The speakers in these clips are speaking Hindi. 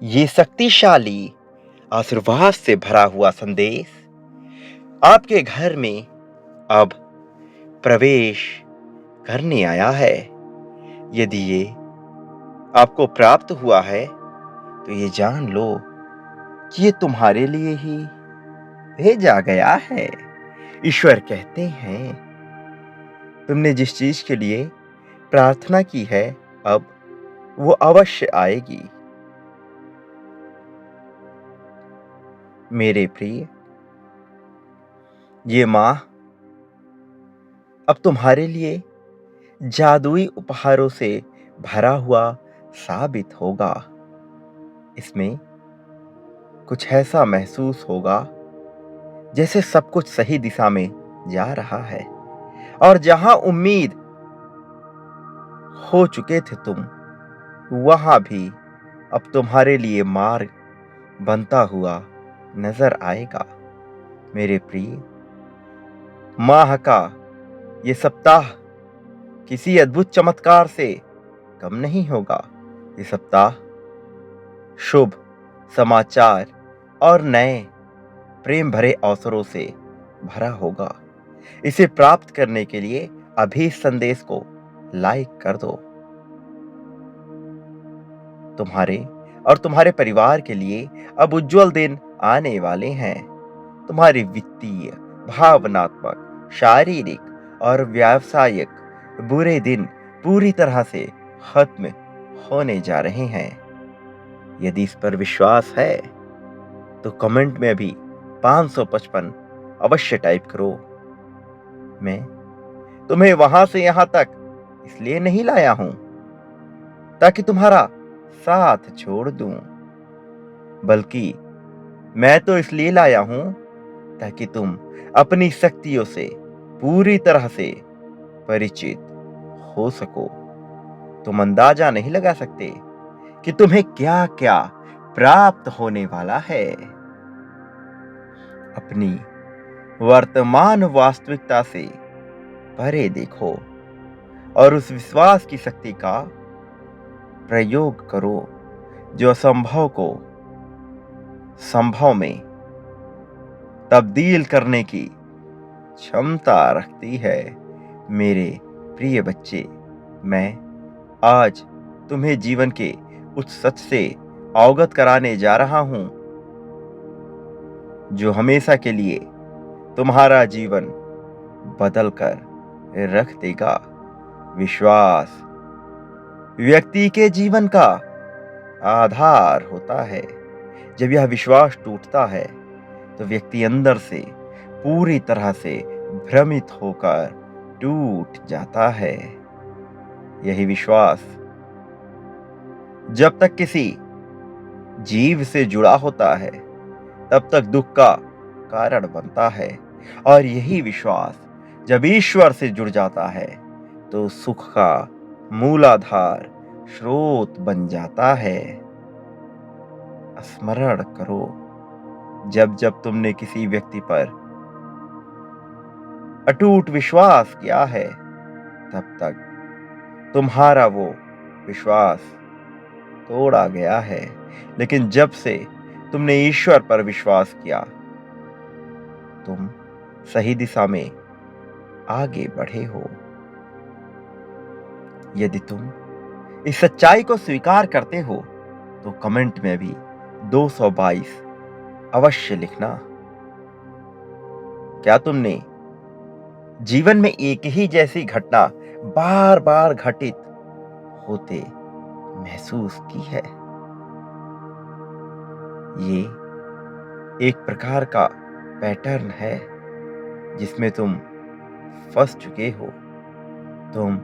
ये शक्तिशाली आशीर्वाद से भरा हुआ संदेश आपके घर में अब प्रवेश करने आया है। यदि ये आपको प्राप्त हुआ है तो ये जान लो कि ये तुम्हारे लिए ही भेजा गया है। ईश्वर कहते हैं, तुमने जिस चीज के लिए प्रार्थना की है अब वो अवश्य आएगी। मेरे प्रिय, ये माह अब तुम्हारे लिए जादुई उपहारों से भरा हुआ साबित होगा। इसमें कुछ ऐसा महसूस होगा जैसे सब कुछ सही दिशा में जा रहा है और जहां उम्मीद हो चुके थे तुम, वहां भी अब तुम्हारे लिए मार्ग बनता हुआ नजर आएगा। मेरे प्रिय, माह का ये सप्ताह किसी अद्भुत चमत्कार से कम नहीं होगा। ये सप्ताह शुभ समाचार और नए प्रेम भरे अवसरों से भरा होगा। इसे प्राप्त करने के लिए अभी इस संदेश को लाइक कर दो। तुम्हारे और तुम्हारे परिवार के लिए अब उज्जवल दिन आने वाले हैं। तुम्हारी वित्तीय, भावनात्मक, शारीरिक और व्यावसायिक बुरे दिन पूरी तरह से खत्म होने जा रहे हैं। यदि इस पर विश्वास है तो कमेंट में अभी 555 अवश्य टाइप करो। मैं तुम्हें वहां से यहां तक इसलिए नहीं लाया हूं ताकि तुम्हारा साथ छोड़ दूं, बल्कि मैं तो इसलिए लाया हूं ताकि तुम अपनी शक्तियों से पूरी तरह से परिचित हो सको। तुम अंदाजा नहीं लगा सकते कि तुम्हें क्या क्या प्राप्त होने वाला है। अपनी वर्तमान वास्तविकता से परे देखो और उस विश्वास की शक्ति का प्रयोग करो जो असंभव को संभव में तब्दील करने की क्षमता रखती है। मेरे प्रिय बच्चे, मैं आज तुम्हें जीवन के उस सच से अवगत कराने जा रहा हूं जो हमेशा के लिए तुम्हारा जीवन बदल कर रख देगा। विश्वास व्यक्ति के जीवन का आधार होता है। जब यह विश्वास टूटता है तो व्यक्ति अंदर से पूरी तरह से भ्रमित होकर टूट जाता है। यही विश्वास जब तक किसी जीव से जुड़ा होता है तब तक दुख का कारण बनता है, और यही विश्वास जब ईश्वर से जुड़ जाता है तो सुख का मूलाधार स्रोत बन जाता है। स्मरण करो, जब जब तुमने किसी व्यक्ति पर अटूट विश्वास किया है तब तक तुम्हारा वो विश्वास तोड़ा गया है। लेकिन जब से तुमने ईश्वर पर विश्वास किया, तुम सही दिशा में आगे बढ़े हो। यदि तुम इस सच्चाई को स्वीकार करते हो तो कमेंट में भी 222 अवश्य लिखना। क्या तुमने जीवन में एक ही जैसी घटना बार बार घटित होते महसूस की है? ये एक प्रकार का पैटर्न है जिसमें तुम फंस चुके हो। तुम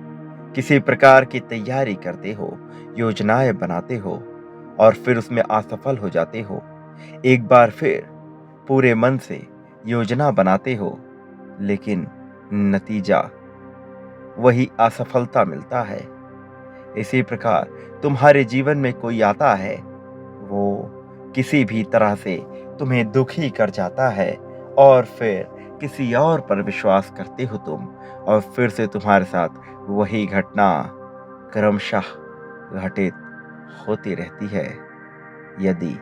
किसी प्रकार की तैयारी करते हो, योजनाएं बनाते हो और फिर उसमें असफल हो जाते हो। एक बार फिर पूरे मन से योजना बनाते हो, लेकिन नतीजा वही असफलता मिलता है। इसी प्रकार तुम्हारे जीवन में कोई आता है, वो किसी भी तरह से तुम्हें दुखी कर जाता है और फिर किसी और पर विश्वास करते हो तुम, और फिर से तुम्हारे साथ वही घटना क्रमशः घटित होती रहती है। यदि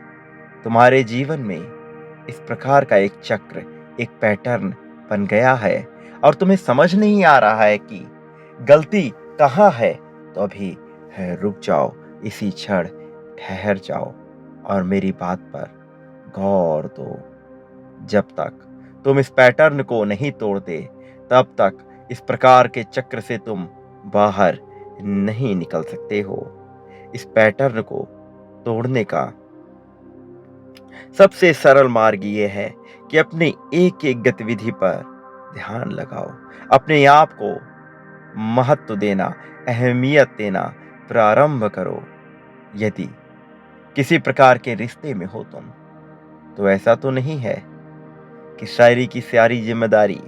तुम्हारे जीवन में इस प्रकार का एक चक्र, एक पैटर्न बन गया है और तुम्हें समझ नहीं आ रहा है कि गलती कहाँ है, तो अभी है रुक जाओ, इसी क्षण ठहर जाओ और मेरी बात पर गौर दो। जब तक तुम इस पैटर्न को नहीं तोड़ते, तब तक इस प्रकार के चक्र से तुम बाहर नहीं निकल सकते हो। इस पैटर्न को तोड़ने का सबसे सरल मार्ग ये है कि अपनी एक एक गतिविधि पर ध्यान लगाओ। अपने आप को महत्व देना, अहमियत देना प्रारंभ करो। यदि किसी प्रकार के रिश्ते में हो तुम, तो ऐसा तो नहीं है कि शायरी की सारी जिम्मेदारी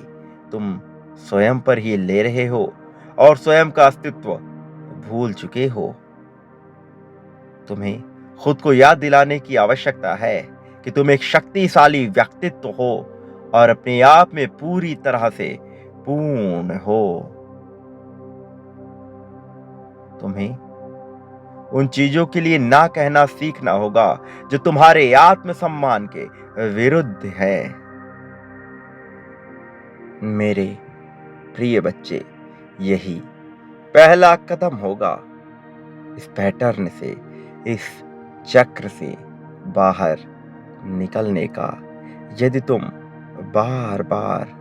तुम स्वयं पर ही ले रहे हो और स्वयं का अस्तित्व भूल चुके हो। तुम्हें खुद को याद दिलाने की आवश्यकता है कि तुम एक शक्तिशाली व्यक्तित्व हो और अपने आप में पूरी तरह से पूर्ण हो। तुम्हें उन चीजों के लिए ना कहना सीखना होगा जो तुम्हारे आत्मसम्मान के विरुद्ध है। मेरे प्रिय बच्चे, यही पहला कदम होगा इस पैटर्न से, इस चक्र से बाहर निकलने का। यदि तुम बार बार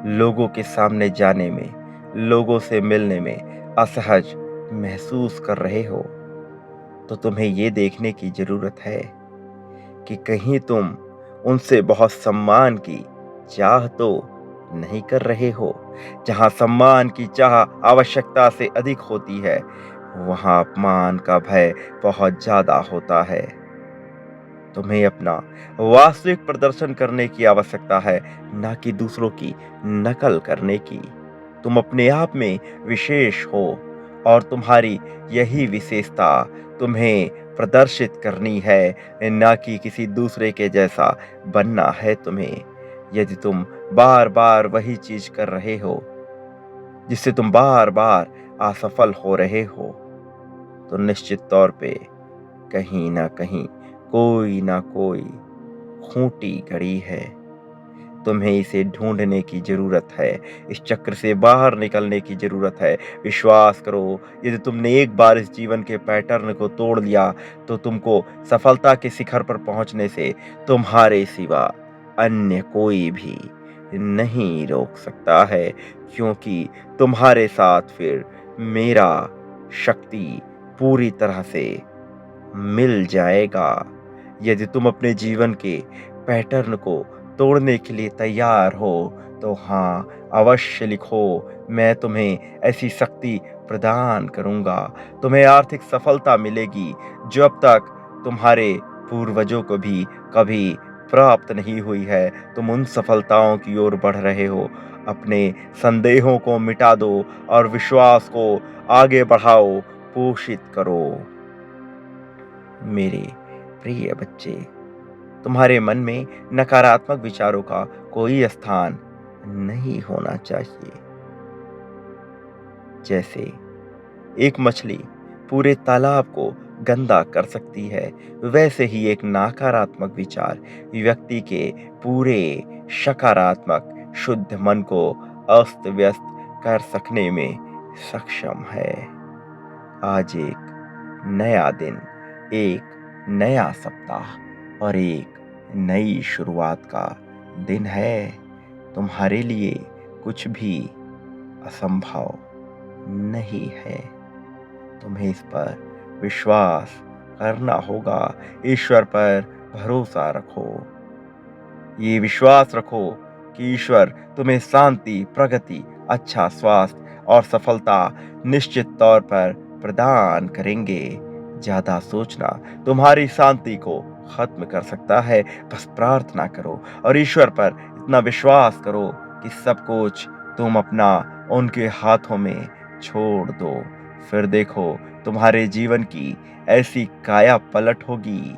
लोगों के सामने जाने में, लोगों से मिलने में असहज महसूस कर रहे हो, तो तुम्हें ये देखने की जरूरत है कि कहीं तुम उनसे बहुत सम्मान की चाह तो नहीं कर रहे हो। जहां सम्मान की चाह आवश्यकता से अधिक होती है, वहां अपमान का भय बहुत ज्यादा होता है। तुम्हें अपना वास्तविक प्रदर्शन करने की आवश्यकता है, ना कि दूसरों की नकल करने की। तुम अपने आप में विशेष हो और तुम्हारी यही विशेषता तुम्हें प्रदर्शित करनी है, ना कि किसी दूसरे के जैसा बनना है तुम्हें। यदि तुम बार बार वही चीज कर रहे हो जिससे तुम बार बार असफल हो रहे हो, तो निश्चित तौर पे कहीं ना कहीं कोई ना कोई खूंटी घड़ी है। तुम्हें इसे ढूंढने की जरूरत है, इस चक्र से बाहर निकलने की जरूरत है। विश्वास करो, यदि तुमने एक बार इस जीवन के पैटर्न को तोड़ लिया, तो तुमको सफलता के शिखर पर पहुंचने से तुम्हारे सिवा अन्य कोई भी नहीं रोक सकता है, क्योंकि तुम्हारे साथ फिर मेरा शक्ति पूरी तरह से मिल जाएगा। यदि तुम अपने जीवन के पैटर्न को तोड़ने के लिए तैयार हो, तो हाँ अवश्य लिखो। मैं तुम्हें ऐसी शक्ति प्रदान करूंगा। तुम्हें आर्थिक सफलता मिलेगी जो अब तक तुम्हारे पूर्वजों को भी कभी प्राप्त नहीं हुई है। तुम उन सफलताओं की ओर बढ़ रहे हो। अपने संदेहों को मिटा दो और विश्वास को आगे बढ़ाओ, पोषित करो। मेरे प्रिय बच्चे, तुम्हारे मन में नकारात्मक विचारों का कोई स्थान नहीं होना चाहिए। जैसे एक मछली पूरे तालाब को गंदा कर सकती है, वैसे ही एक नकारात्मक विचार व्यक्ति के पूरे सकारात्मक शुद्ध मन को अस्त व्यस्त कर सकने में सक्षम है। आज एक नया दिन, एक नया सप्ताह और एक नई शुरुआत का दिन है। तुम्हारे लिए कुछ भी असंभव नहीं है। तुम्हें इस पर विश्वास करना होगा। ईश्वर पर भरोसा रखो। ये विश्वास रखो कि ईश्वर तुम्हें शांति, प्रगति, अच्छा स्वास्थ्य और सफलता निश्चित तौर पर प्रदान करेंगे। ज्यादा सोचना तुम्हारी शांति को खत्म कर सकता है। बस प्रार्थना करो और ईश्वर पर इतना विश्वास करो कि सब कुछ तुम अपना उनके हाथों में छोड़ दो। फिर देखो तुम्हारे जीवन की ऐसी काया पलट होगी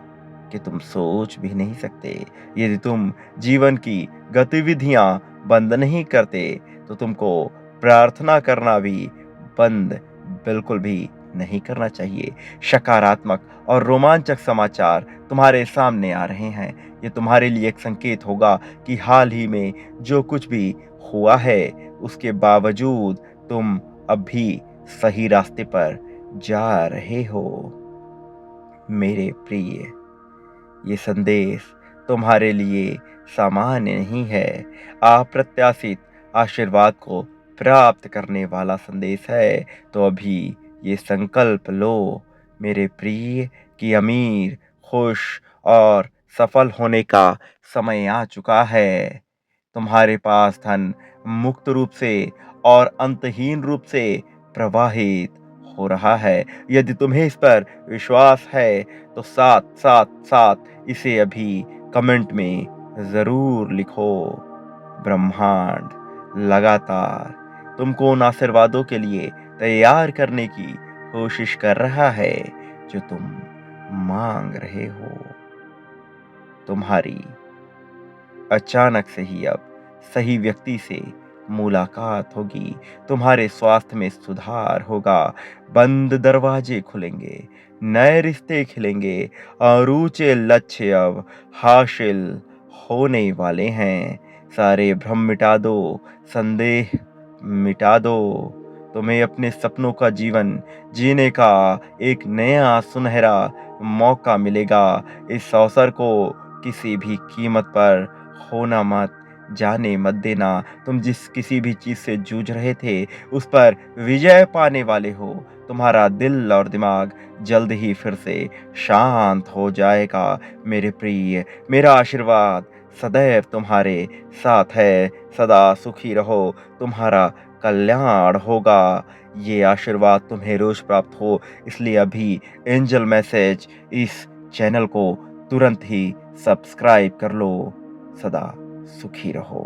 कि तुम सोच भी नहीं सकते। यदि तुम जीवन की गतिविधियां बंद नहीं करते, तो तुमको प्रार्थना करना भी बंद बिल्कुल भी नहीं करना चाहिए। सकारात्मक और रोमांचक समाचार तुम्हारे सामने आ रहे हैं। ये तुम्हारे लिए एक संकेत होगा कि हाल ही में जो कुछ भी हुआ है, उसके बावजूद तुम अब भी सही रास्ते पर जा रहे हो। मेरे प्रिय, ये संदेश तुम्हारे लिए सामान्य नहीं है, अप्रत्याशित आशीर्वाद को प्राप्त करने वाला संदेश है। तो अभी ये संकल्प लो मेरे प्रिय कि अमीर, खुश और सफल होने का समय आ चुका है। तुम्हारे पास धन मुक्त रूप से और अंतहीन रूप से प्रवाहित हो रहा है। यदि तुम्हें इस पर विश्वास है तो साथ साथ साथ इसे अभी कमेंट में जरूर लिखो। ब्रह्मांड लगातार तुमको उन आशीर्वादों के लिए तैयार करने की कोशिश कर रहा है जो तुम मांग रहे हो। तुम्हारी अचानक से ही अब सही व्यक्ति से मुलाकात होगी। तुम्हारे स्वास्थ्य में सुधार होगा। बंद दरवाजे खुलेंगे, नए रिश्ते खिलेंगे और ऊंचे लक्ष्य अब हासिल होने वाले हैं। सारे भ्रम मिटा दो, संदेह मिटा दो। तुम्हें अपने सपनों का जीवन जीने का एक नया सुनहरा मौका मिलेगा। इस अवसर को किसी भी कीमत पर खोना मत, जाने मत देना। तुम जिस किसी भी चीज से जूझ रहे थे, उस पर विजय पाने वाले हो। तुम्हारा दिल और दिमाग जल्द ही फिर से शांत हो जाएगा। मेरे प्रिय, मेरा आशीर्वाद सदैव तुम्हारे साथ है। सदा सुखी रहो, तुम्हारा कल्याण होगा। ये आशीर्वाद तुम्हें रोज प्राप्त हो, इसलिए अभी एंजल मैसेज इस चैनल को तुरंत ही सब्सक्राइब कर लो। सदा सुखी रहो।